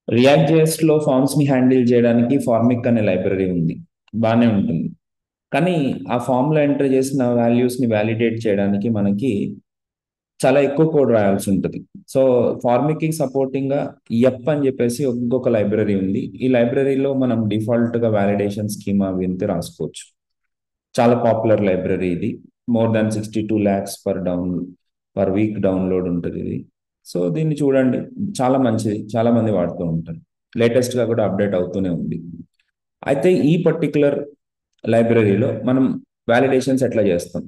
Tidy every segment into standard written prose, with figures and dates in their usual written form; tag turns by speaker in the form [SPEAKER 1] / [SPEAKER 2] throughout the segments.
[SPEAKER 1] React JS లో forms ని handle చేయడానికి ఫార్మిక్ అనే లైబ్రరీ ఉంది. బాగానే ఉంటుంది. కానీ ఆ ఫామ్ లో ఎంటర్ చేసిన వాల్యూస్ ని వ్యాలిడేట్ చేయడానికి మనకి చాలా ఎక్కువ కోడ్ రాయాల్సి ఉంటుంది. సో ఫార్మిక్ కి సపోర్టింగ్ గా ఎప్ అని చెప్పేసి ఇంకొక లైబ్రరీ ఉంది. ఈ లైబ్రరీలో మనం డిఫాల్ట్ గా వ్యాలిడేషన్ స్కీమా వింతే రాసుకోవచ్చు. చాలా పాపులర్ లైబ్రరీ ఇది. More than 62 lakhs per week download ఉంటుంది ఇది. సో దీన్ని చూడండి, చాలా మంచిది, చాలా మంది వాడుతూ ఉంటారు. లేటెస్ట్ గా కూడా అప్డేట్ అవుతూనే ఉంది. అయితే ఈ పర్టికులర్ లైబ్రరీలో మనం వ్యాలిడేషన్స్ ఎట్లా చేస్తాం?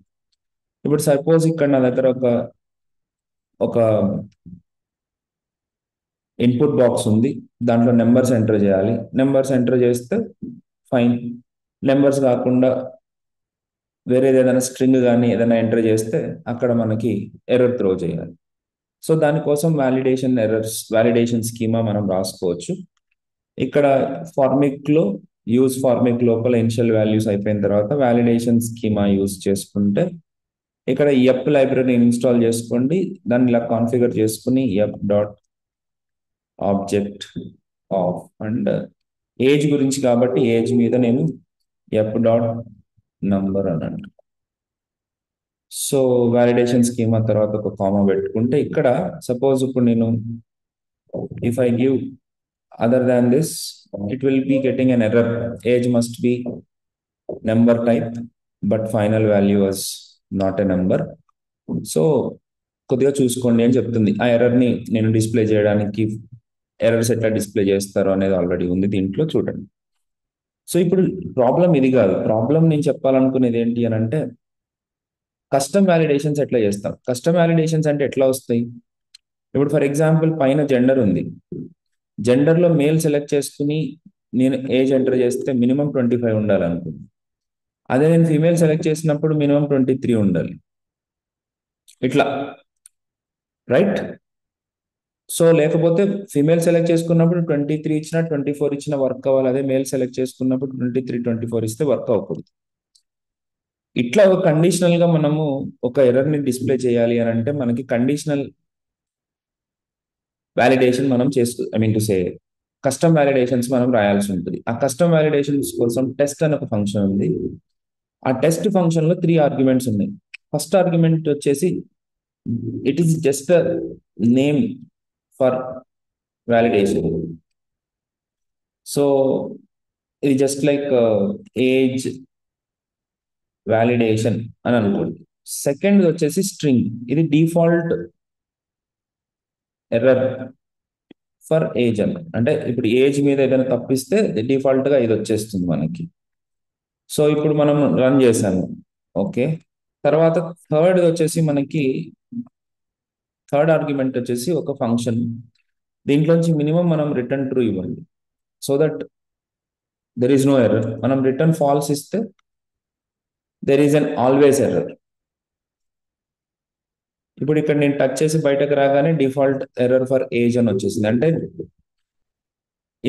[SPEAKER 1] ఇప్పుడు సపోజ్ ఇక్కడ నా దగ్గర ఒక ఒక ఇన్పుట్ బాక్స్ ఉంది. దాంట్లో నెంబర్స్ ఎంటర్ చేయాలి. నెంబర్స్ ఎంటర్ చేస్తే ఫైన్. నెంబర్స్ కాకుండా వేరేది ఏదైనా స్ట్రింగ్ కానీ ఏదైనా ఎంటర్ చేస్తే అక్కడ మనకి ఎర్రర్ త్రో చేయాలి. సో దానికోసం వ్యాలిడేషన్ స్కీమా మనం రాసుకోవచ్చు. ఇక్కడ ఫార్మిక్ లో యూజ్ ఫార్మిక్ లోపల ఇనిషియల్ వాల్యూస్ అయిపోయిన తర్వాత వ్యాలిడేషన్ స్కీమా యూజ్ చేసుకుంటే ఇక్కడ ఎప్ లైబ్రరీని ఇన్స్టాల్ చేసుకోండి. దాన్ని ఇలా కాన్ఫిగర్ చేసుకుని ఎప్ dot object of and age గురించి కాబట్టి ఏజ్ మీద నేను ఎప్ డాట్ నంబర్ అని అంటాను. సో వ్యాలిడేషన్ స్కీమా తర్వాత ఒక కామా పెట్టుకుంటే ఇక్కడ సపోజ్ ఇప్పుడు నేను if I give other than this, it will be getting an error. Age must be number type, but final value is not a number. So కొద్దిగా చూసుకోండి అని చెప్తుంది. ఆ ఎర్రర్ ని నేను డిస్ప్లే చేయడానికి ఎర్రర్స్ ఎట్లా డిస్ప్లే చేస్తారో అనేది ఆల్రెడీ ఉంది దీంట్లో, చూడండి. సో ఇప్పుడు ప్రాబ్లం ఇది కాదు. ప్రాబ్లం నేను చెప్పాలనుకునేది ఏంటి అని అంటే, కస్టమ్ వ్యాలిడేషన్స్ ఎట్లా చేస్తాం. కస్టమ్ వ్యాలిడేషన్స్ అంటే ఎట్లా వస్తాయి? ఇప్పుడు ఫర్ ఎగ్జాంపుల్ పైన జెండర్ ఉంది. జెండర్లో మేల్ సెలెక్ట్ చేసుకుని నేను ఏజ్ ఎంటర్ చేస్తే మినిమం 25 ఉండాలనుకుంది. అదే నేను ఫీమేల్ సెలెక్ట్ చేసినప్పుడు మినిమం 23 ఉండాలి. ఇట్లా, రైట్? సో లేకపోతే ఫీమేల్ సెలెక్ట్ చేసుకున్నప్పుడు 23 ఇచ్చినా 24 ఇచ్చినా వర్క్ అవ్వాలి. అదే మేల్ సెలెక్ట్ చేసుకున్నప్పుడు 23, 24 ఇస్తే వర్క్ అవ్వకూడదు. ఇట్లా ఒక కండిషనల్ గా మనము ఒక ఎర్రర్ ని డిస్ప్లే చేయాలి అని అంటే మనకి కండిషనల్ వ్యాలిడేషన్ మనం కస్టమ్ వ్యాలిడేషన్స్ మనం రాయాల్సి ఉంటుంది. ఆ కస్టమ్ వ్యాలిడేషన్స్ కోసం టెస్ట్ అని ఒక ఫంక్షన్ ఉంది. ఆ టెస్ట్ ఫంక్షన్ లో 3 ఆర్గ్యుమెంట్స్ ఉన్నాయి. ఫస్ట్ ఆర్గ్యుమెంట్ వచ్చేసి it is just name for validation. So ఇది జస్ట్ లైక్ ఏజ్ వ్యాలిడేషన్ అని అనుకోండి. సెకండ్ వచ్చేసి స్ట్రింగ్. ఇది డిఫాల్ట్ ఎర్రర్ ఫర్ ఏజ్ అని, అంటే ఇప్పుడు ఏజ్ మీద ఏదైనా తప్పిస్తే డిఫాల్ట్ గా ఇది వచ్చేస్తుంది మనకి. సో ఇప్పుడు మనం రన్ చేసాము, ఓకే. తర్వాత థర్డ్ ఆర్గ్యుమెంట్ వచ్చేసి ఒక ఫంక్షన్. దీంట్లోంచి మినిమం మనం రిటర్న్ ట్రూ ఇవ్వండి, so that there is no error. మనం రిటర్న్ ఫాల్స్ ఇస్తే there is an always error. ఇప్పుడు ఇక్కడ నేను టచ్ చేసి బయటకు రాగానే డిఫాల్ట్ ఎర్రర్ ఫర్ ఏజ్ అని వచ్చేసింది. అంటే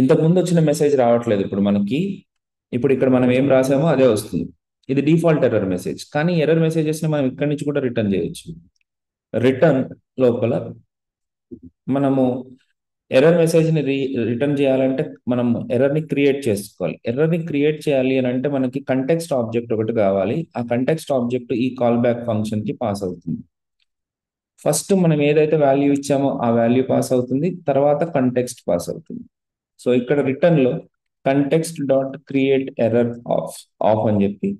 [SPEAKER 1] ఇంతకు ముందు వచ్చిన మెసేజ్ రావట్లేదు ఇప్పుడు మనకి. ఇప్పుడు ఇక్కడ మనం ఏం రాసామో అదే వస్తుంది. ఇది డిఫాల్ట్ ఎర్రర్ మెసేజ్. కానీ ఎర్రర్ మెసేజెస్ ని మనం ఇక్కడి నుంచి కూడా రిటర్న్ చేయొచ్చు. రిటర్న్ లోపల మనము ఎర్రర్ మెసేజ్ ని రిటర్న్ చేయాలంటే మనం ఎర్రర్ ని క్రియేట్ చేసుకోవాలి. ఎర్రర్ ని క్రియేట్ చేయాలి అని అంటే మనకి కంటెక్స్ట్ ఆబ్జెక్ట్ ఒకటి కావాలి. ఆ కంటెక్స్ట్ ఆబ్జెక్ట్ ఈ కాల్ బ్యాక్ ఫంక్షన్ కి పాస్ అవుతుంది. ఫస్ట్ మనం ఏదైతే వాల్యూ ఇచ్చామో ఆ వాల్యూ పాస్ అవుతుంది, తర్వాత కంటెక్స్ట్ పాస్ అవుతుంది. సో ఇక్కడ రిటర్న్ లో context dot create error of అని చెప్పి,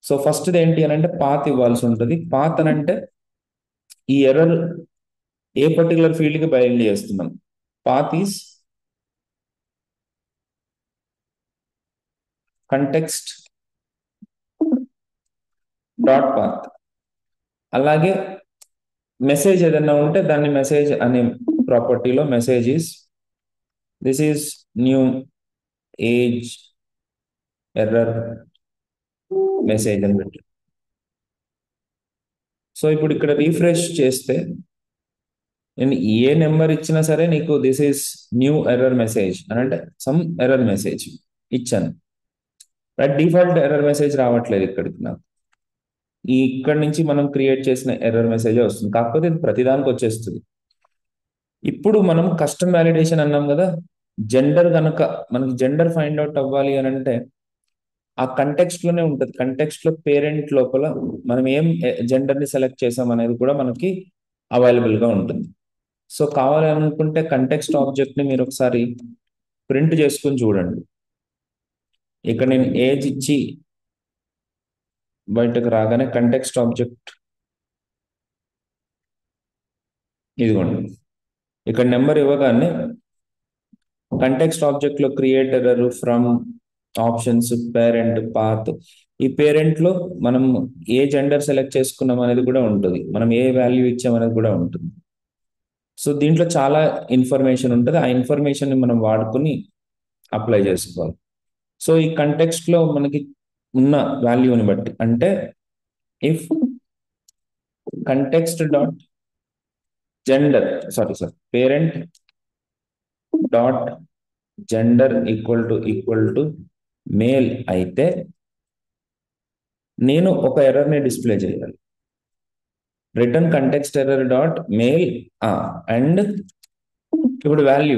[SPEAKER 1] సో ఫస్ట్ ఏంటి అని అంటే పాత్ ఇవ్వాల్సి ఉంటుంది. పాత్ అని అంటే ఈ ఎర్రర్ ఏ పర్టికులర్ ఫీల్డ్ కి బైండ్ చేస్తున్నాం. Path is context dot path. అలాగే మెసేజ్ ఏదైనా ఉంటే దాన్ని మెసేజ్ అనే ప్రాపర్టీలో message is this is new age error message అని పెట్టి. సో ఇప్పుడు ఇక్కడ రీఫ్రెష్ చేస్తే నేను ఏ నెంబర్ ఇచ్చినా సరే నీకు this is new error message అని అంటే సమ్ ఎర్రర్ మెసేజ్ ఇచ్చాను. రైట్, డిఫాల్ట్ ఎర్రర్ మెసేజ్ రావట్లేదు ఇక్కడికి నాకు. ఇక్కడ నుంచి మనం క్రియేట్ చేసిన ఎర్రర్ మెసేజ్ వస్తుంది. కాకపోతే ఇది ప్రతిదానికి వచ్చేస్తుంది. ఇప్పుడు మనం కస్టమ్ వ్యాలిడేషన్ అన్నాం కదా, జెండర్ కనుక మనకి జెండర్ ఫైండ్ అవుట్ అవ్వాలి అని అంటే ఆ కంటెక్స్ట్ లోనే ఉంటుంది. కంటెక్స్ట్ లో పేరెంట్ లోపల మనం ఏం జెండర్ ని సెలెక్ట్ చేసాం అనేది కూడా మనకి అవైలబుల్ గా ఉంటుంది. సో కావాలి అనుకుంటే కంటెక్స్ట్ ఆబ్జెక్ట్ ని మీరు ఒకసారి ప్రింట్ చేసుకుని చూడండి. ఇక్కడ నేను ఏజ్ ఇచ్చి బయటకు రాగానే కంటెక్స్ట్ ఆబ్జెక్ట్ ఇదిగోండి, ఇక్కడ నెంబర్ ఇవ్వగానే కంటెక్స్ట్ ఆబ్జెక్ట్ లో create error from options parent path. ఈ పేరెంట్ లో మనం ఏ జెండర్ సెలెక్ట్ చేసుకున్నాం అనేది కూడా ఉంటుంది, మనం ఏ వాల్యూ ఇచ్చాం అనేది కూడా ఉంటుంది. సో దీంట్లో చాలా ఇన్ఫర్మేషన్ ఉంటుంది, ఆ ఇన్ఫర్మేషన్ ని మనం వాడుకొని అప్లై చేసుకోవాలి. సో ఈ కంటెక్స్ట్ లో మనకి ఉన్న వాల్యూని బట్టి అంటే if context dot gender sorry parent dot gender equal to male అయితే నేను ఒక ఎర్రర్ ని డిస్ప్లే చేయాలి. Return context error dot male and ఇప్పుడు వాల్యూ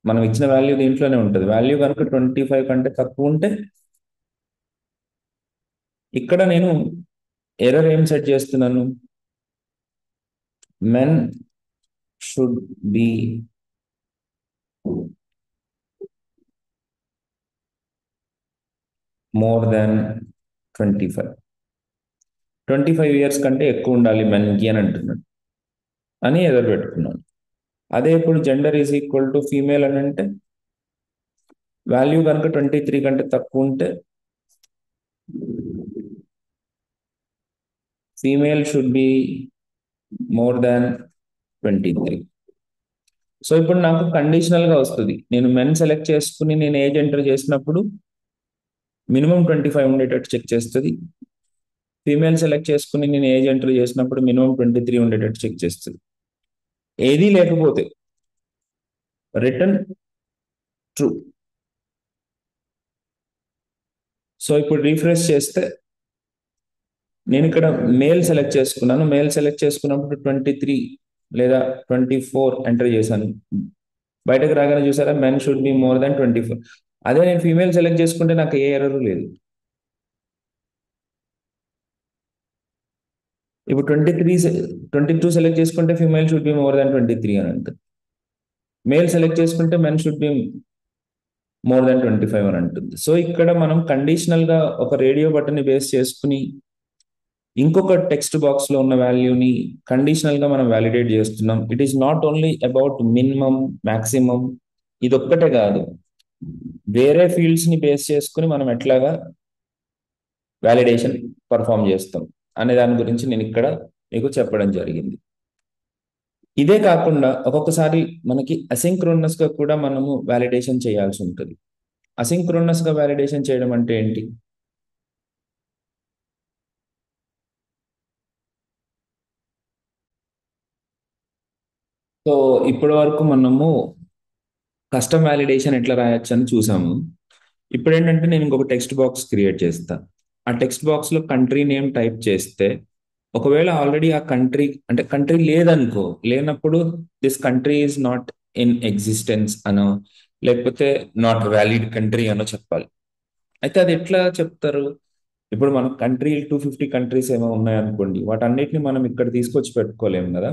[SPEAKER 1] మనం ఇచ్చిన వాల్యూ దీంట్లోనే ఉంటుంది. వాల్యూ కనుక 25 కంటే తక్కువ ఉంటే ఇక్కడ నేను ఎర్రర్ ఏం సెట్ చేస్తున్నాను, men should be more than 25 years కంటే ఎక్కువ ఉండాలి మెన్కి అని అంటున్నాడు అని ఎర్రర్ పెట్టుకున్నాను. అదే ఇప్పుడు gender is equal to female అని అంటే వాల్యూ కనుక 23 కంటే తక్కువ ఉంటే female should be more than 23. So ఇప్పుడు నాకు కండిషనల్ గా వస్తుంది, నేను మెన్ సెలెక్ట్ చేసుకుని నేను ఏజ్ ఎంటర్ చేసినప్పుడు మినిమం 25 ఉండేటట్టు చెక్ చేస్తుంది, ఫీమేల్ సెలెక్ట్ చేసుకుని నేను ఏజ్ ఎంటర్ చేసినప్పుడు మినిమం 23 ఉండేటట్టు చెక్ చేస్తుంది. ఏది లేకపోతే రిటర్న్ ట్రూ. సో ఇప్పుడు రీఫ్రెష్ చేస్తే నేను ఇక్కడ మేల్ సెలెక్ట్ చేసుకున్నాను, మేల్ సెలెక్ట్ చేసుకున్నప్పుడు 23 లేదా 24 ఎంటర్ చేశాను, బయటకు రాగానే చూసారా men should be more than 24. అదే నేను ఫీమేల్ సెలెక్ట్ చేసుకుంటే నాకు ఏ ఎర్రర్ లేదు. ఇప్పుడు 22 సెలెక్ట్ చేసుకుంటే female should be more than 23 అని అంటుంది, మేల్ సెలెక్ట్ చేసుకుంటే men should be more than 25 అని అంటుంది. సో ఇక్కడ మనం కండిషనల్ గా ఒక రేడియో బటన్ ని బేస్ చేసుకుని ఇంకొక టెక్స్ట్ బాక్స్ లో ఉన్న వాల్యూని కండిషనల్ గా మనం వ్యాలిడేట్ చేస్తున్నాం. It is not only about minimum maximum, ఇది ఒక్కటే కాదు, వేరే ఫీల్డ్స్ ని బేస్ చేసుకుని మనం ఎట్లాగా వ్యాలిడేషన్ పర్ఫామ్ చేస్తాం అనే దాని గురించి నేను ఇక్కడ మీకు చెప్పడం జరిగింది. ఇదే కాకుండా ఒక్కొక్కసారి మనకి అసింక్రోనస్ గా కూడా మనము వ్యాలిడేషన్ చేయాల్సి ఉంటుంది. అసింక్రోనస్ గా వ్యాలిడేషన్ చేయడం అంటే ఏంటి, సో ఇప్పటి వరకు మనము కస్టమ్ వ్యాలిడేషన్ ఎట్లా రాయొచ్చు అని చూసాము. ఇప్పుడు ఏంటంటే నేను ఇంకొక టెక్స్ట్ బాక్స్ క్రియేట్ చేస్తా, ఆ టెక్స్ట్ బాక్స్ లో కంట్రీ నేమ్ టైప్ చేస్తే ఒకవేళ ఆల్రెడీ ఆ కంట్రీ అంటే కంట్రీ లేదనుకో, లేనప్పుడు this country is not in existence అనో లేకపోతే నాట్ వ్యాలిడ్ కంట్రీ అనో చెప్పాలి. అయితే అది ఎట్లా చెప్తారు, ఇప్పుడు మన కంట్రీ 250 కంట్రీస్ ఏమో ఉన్నాయనుకోండి, వాటన్నిటిని మనం ఇక్కడ తీసుకొచ్చి పెట్టుకోలేము కదా.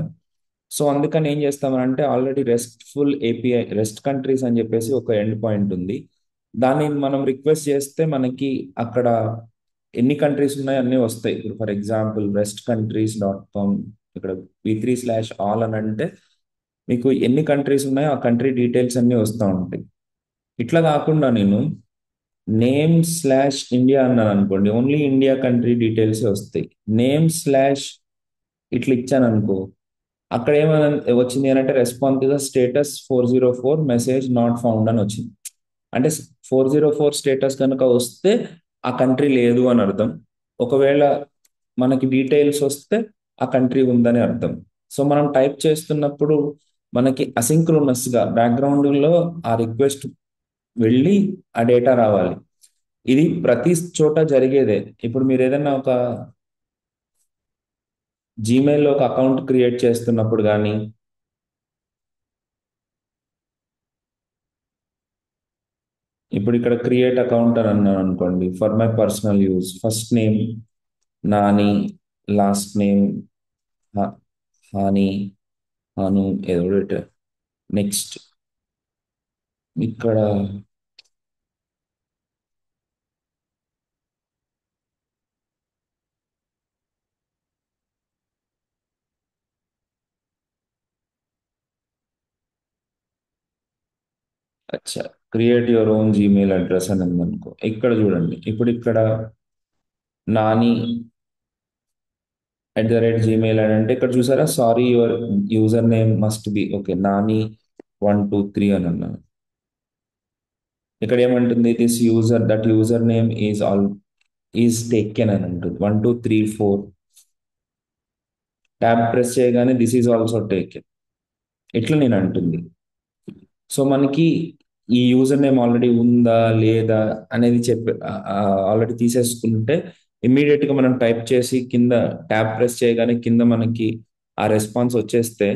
[SPEAKER 1] సో అందుకని ఏం చేస్తామనంటే already restful API rest countries అని చెప్పేసి ఒక ఎండ్ పాయింట్ ఉంది, దాన్ని మనం రిక్వెస్ట్ చేస్తే మనకి అక్కడ ఎన్ని కంట్రీస్ ఉన్నాయో అన్నీ వస్తాయి. ఇప్పుడు ఫర్ ఎగ్జాంపుల్ restcountries.com ఇక్కడ v3/all అని అంటే మీకు ఎన్ని కంట్రీస్ ఉన్నాయో ఆ కంట్రీ డీటెయిల్స్ అన్నీ వస్తూ ఉంటాయి. ఇట్లా కాకుండా నేను నేమ్/ఇండియా అన్నాను అనుకోండి, ఓన్లీ ఇండియా కంట్రీ డీటెయిల్స్ వస్తాయి. నేమ్/ ఇట్లా ఇచ్చాను అనుకో, అక్కడ ఏమైనా వచ్చింది అని అంటే response status 404 message not found అని వచ్చింది. అంటే 404 స్టేటస్ కనుక వస్తే ఆ కంట్రీ లేదు అని అర్థం, ఒకవేళ మనకి డీటెయిల్స్ వస్తే ఆ కంట్రీ ఉందని అర్థం. సో మనం టైప్ చేస్తున్నప్పుడు మనకి అసింక్రోనస్ గా బ్యాక్గ్రౌండ్ లో ఆ రిక్వెస్ట్ వెళ్ళి ఆ డేటా రావాలి. ఇది ప్రతి చోట జరిగేదే. ఇప్పుడు మీరు ఏదైనా ఒక జీమెయిల్లో ఒక అకౌంట్ క్రియేట్ చేస్తున్నప్పుడు కానీ ఇప్పుడు ఇక్కడ క్రియేట్ అకౌంట్ అని అన్నాను అనుకోండి, for my personal use first name Nani, last name హాని, హాను ఏదో నెక్స్ట్ ఇక్కడ అచ్చా create your own Gmail address అని ఉందనుకో, ఇక్కడ చూడండి ఇప్పుడు ఇక్కడ నాని @gmail అని అంటే ఇక్కడ చూసారా, sorry your user name must be okay Nani 123 అని అన్నాను. ఇక్కడ ఏమంటుంది, this user that user name is taken అని ఉంటుంది. 1234 ట్యాబ్ ప్రెస్ చేయగానే దిస్ ఈజ్ ఆల్సో టేకెన్, ఇట్లా నేను అంటుంది. సో మనకి ఈ యూజర్ నేమ్ ఆల్రెడీ ఉందా లేదా అనేది చెప్పి ఆల్రెడీ తీసేసుకుంటే ఇమ్మీడియట్ గా మనం టైప్ చేసి కింద ట్యాబ్ ప్రెస్ చేయగానే కింద మనకి ఆ రెస్పాన్స్ వచ్చేస్తే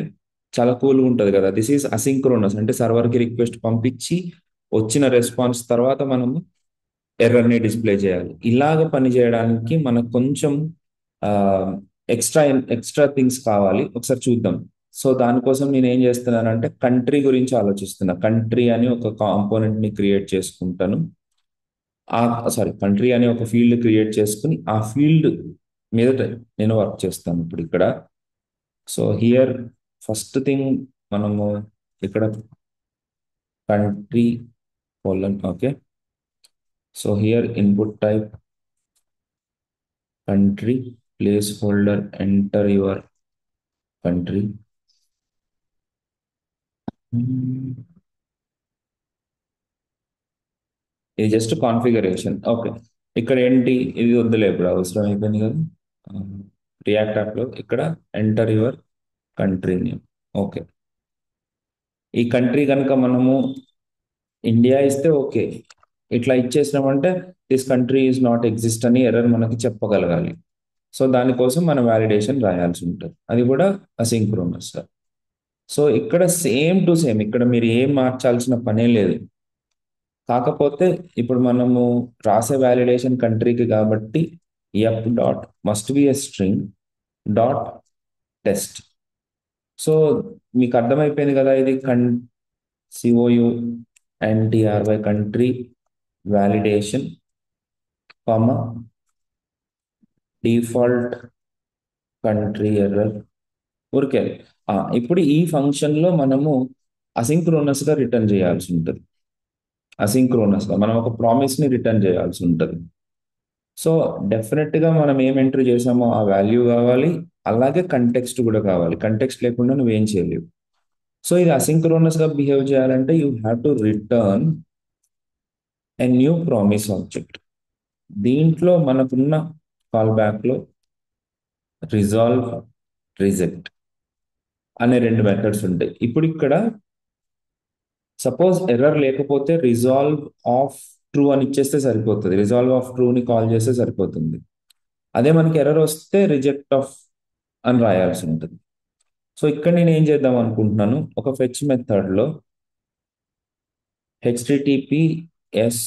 [SPEAKER 1] చాలా కూల్గా ఉంటుంది కదా. దిస్ ఈజ్ అసింక్రోనస్ అంటే సర్వర్ కి రిక్వెస్ట్ పంపించి వచ్చిన రెస్పాన్స్ తర్వాత మనము ఎర్రర్ ని డిస్ప్లే చేయాలి. ఇలాగ పని చేయడానికి మనకు కొంచెం ఎక్స్ట్రా ఎక్స్ట్రా థింగ్స్ కావాలి, ఒకసారి చూద్దాం. సో దానికోసం నేను ఏం చేస్తున్నానంటే కంట్రీ గురించి ఆలోచిస్తున్నా. కంట్రీ అని ఒక కాంపోనెంట్ ని క్రియేట్ చేసుకుంటాను. ఆ సారీ కంట్రీ అని ఒక ఫీల్డ్ క్రియేట్ చేసుకుని ఆ ఫీల్డ్ మీద నేను వర్క్ చేస్తాను ఇప్పుడు ఇక్కడ. సో హియర్ ఫస్ట్ థింగ్ మనము ఇక్కడ country colon okay. So here input type country, place holder enter your country. ఇది జస్ట్ కాన్ఫిగరేషన్ ఓకే. ఇక్కడ ఏంటి, ఇది వద్దులే ఇప్పుడు అవసరం అయిపోయింది కదా రియాక్ట్ యాప్ లో. ఇక్కడ enter your country name okay. ఈ కంట్రీ కనుక మనము ఇండియా ఇస్తే ఓకే, ఇట్లా ఇచ్చేసినామంటే this country is not exist అని ఎర్రర్ మనకి చెప్పగలగాలి. సో దానికోసం మనం వ్యాలిడేషన్ రాయాల్సి ఉంటుంది, అది కూడా అసింక్రోనస్. సో ఇక్కడ సేమ్ టు సేమ్ ఇక్కడ మీరు ఏం మార్చాల్సిన పనే లేదు. కాకపోతే ఇప్పుడు మనము రాసే వ్యాలిడేషన్ కంట్రీకి కాబట్టి F dot must be a string dot test. So మీకు అర్థమైపోయింది కదా, ఇది సిఓయు ఎన్టీఆర్వై కంట్రీ వ్యాలిడేషన్ కామ డిఫాల్ట్ కంట్రీ ఎర్రర్ ఊరికే. ఇప్పుడు ఈ ఫంక్షన్ లో మనము అసింక్రోనస్ గా రిటర్న్ చేయాల్సి ఉంటుంది. అసింక్రోనస్ గా మనం ఒక ప్రామిస్ ని రిటర్న్ చేయాల్సి ఉంటుంది. సో డెఫినెట్ గా మనం ఏం ఎంటర్ చేసామో ఆ వాల్యూ కావాలి, అలాగే కంటెక్స్ట్ కూడా కావాలి. కంటెక్స్ట్ లేకుండా నువ్వేం చేయలేవు. సో ఇది అసింక్రోనస్ గా బిహేవ్ చేయాలంటే you have to return a new promise object. దీంట్లో మనకున్న కాల్ బ్యాక్ లో రిజాల్వ్, రిజెక్ట్ అనే రెండు మెథడ్స్ ఉంటాయి. ఇప్పుడు ఇక్కడ సపోజ్ ఎర్రర్ లేకపోతే రిజాల్వ్ ఆఫ్ ట్రూ అని ఇచ్చేస్తే సరిపోతుంది, రిజాల్వ్ ఆఫ్ ట్రూ ని కాల్ చేస్తే సరిపోతుంది. అదే మనకి ఎర్రర్ వస్తే రిజెక్ట్ ఆఫ్ అని రాయాల్సి ఉంటుంది. సో ఇక్కడ నేను ఏం చేద్దాం అనుకుంటున్నాను, ఒక ఫెచ్ మెథడ్ లో https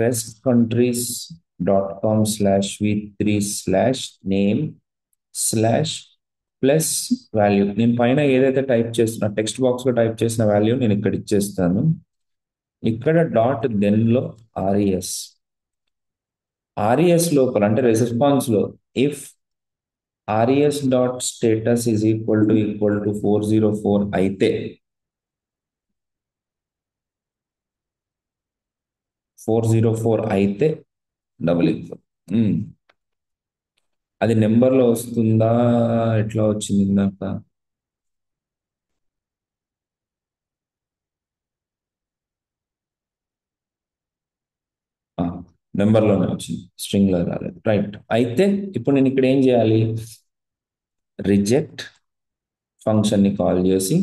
[SPEAKER 1] restcountries.com/v3/name/plus వాల్యూ. నేను పైన ఏదైతే టైప్ చేస్తున్నా టెక్స్ట్ బాక్స్ లో టైప్ చేసిన వాల్యూ నేను ఇక్కడ ఇచ్చేస్తాను. ఇక్కడ డాట్ దెన్ లో ఆర్ఈఎస్, ఆర్ఈఎస్ లోపల అంటే రెస్పాన్స్ లో if RES dot status is equal to 404 అయితే 404 అయితే డబుల్ ఈక్వల్. అది నెంబర్లో వస్తుందా, ఎట్లా వచ్చింది ఇందాక? నెంబర్లోనే వచ్చింది, స్ట్రింగ్ లో రాలేదు. రైట్, అయితే ఇప్పుడు నేను ఇక్కడ ఏం చేయాలి, రిజెక్ట్ ఫంక్షన్ ని కాల్ చేసి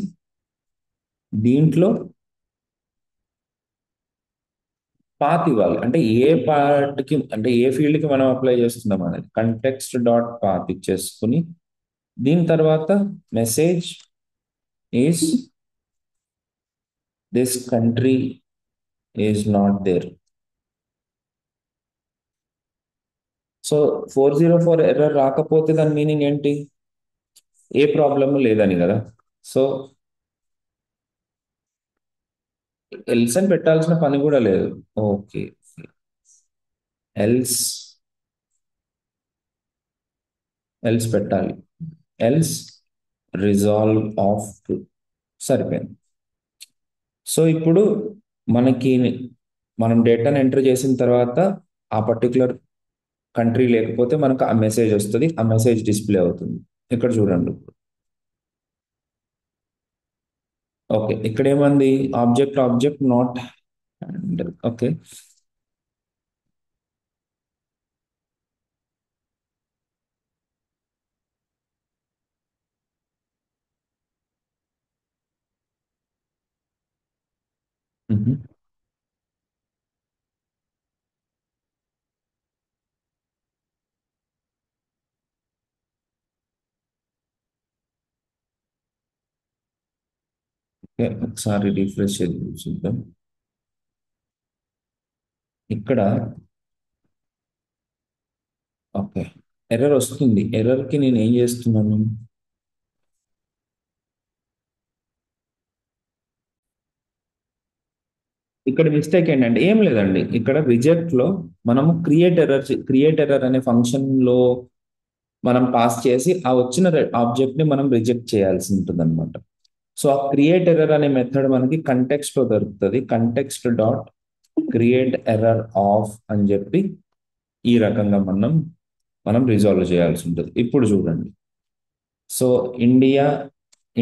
[SPEAKER 1] దీంట్లో పాత్ ఇవ్వాలి. అంటే ఏ పార్ట్కి అంటే ఏ ఫీల్డ్ కి మనం అప్లై చేస్తున్నాం అనేది కంటెక్స్ట్ డాట్ పాత్ ఇచ్చేసుకుని దీని తర్వాత message is this country is not there. So 404 error రాకపోతే దాని మీనింగ్ ఏంటి? ఏ ప్రాబ్లము లేదని కదా. సో ఎల్స్ అని పెట్టాల్సిన పని కూడా లేదు. ఓకే. ఎల్స్ ఎల్స్ పెట్టాలి. ఎల్స్ రిజాల్వ్ ఆఫ్ సరిపోయింది. సో ఇప్పుడు మనకి మనం డేటాను ఎంటర్ చేసిన తర్వాత ఆ పర్టికులర్ కంట్రీ లేకపోతే మనకు ఆ మెసేజ్ వస్తుంది, ఆ మెసేజ్ డిస్ప్లే అవుతుంది. ఇక్కడ చూడండి. ఓకే, ఇక్కడ ఏమంది? Object object not handle. Okay. Okay, ఒకసారి రిఫ్రెష్ చేసి చూద్దాం. ఇక్కడ ఓకే, ఎర్రర్ వస్తుంది. ఎర్రర్కి నేను ఏం చేస్తున్నాను? ఇక్కడ మిస్టేక్ ఏంటంటే ఏం లేదండి. ఇక్కడ రిజెక్ట్ లో మనము క్రియేట్ ఎర్రర్ అనే ఫంక్షన్ లో మనం పాస్ చేసి ఆ వచ్చిన ఆబ్జెక్ట్ ని మనం రిజెక్ట్ చేయాల్సి ఉంటుంది అనమాట. సో ఆ క్రియేట్ ఎర్రర్ అనే మెథడ్ మనకి కంటెక్స్ట్ లో దొరుకుతుంది. Context dot create error of అని చెప్పి ఈ రకంగా మనం రిజాల్వ్ చేయాల్సి ఉంటుంది. ఇప్పుడు చూడండి. సో ఇండియా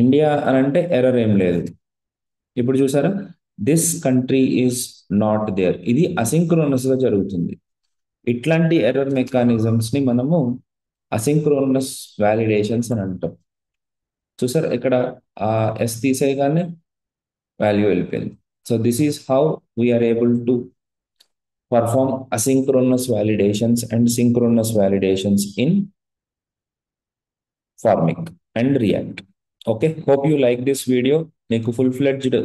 [SPEAKER 1] ఇండియా అని అంటే ఎర్రర్ ఏం లేదు. ఇప్పుడు చూసారా, this country is not there. ఇది అసింక్రోనస్ గా జరుగుతుంది. ఇట్లాంటి ఎర్రర్ మెకానిజమ్స్ ని మనము అసింక్రోనస్ వ్యాలిడేషన్స్ అని అంటాం. చూసారు, ఇక్కడ ఆ ఎస్ తీసేయగానే వాల్యూ వెళ్ళిపోయింది. So this is how we are able to perform asynchronous validations and synchronous validations in Formic and React. Okay, hope you like this video. మీకు full fledged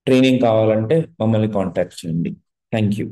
[SPEAKER 1] ట్రైనింగ్ కావాలంటే మమ్మల్ని కాంటాక్ట్ చేయండి. Thank you.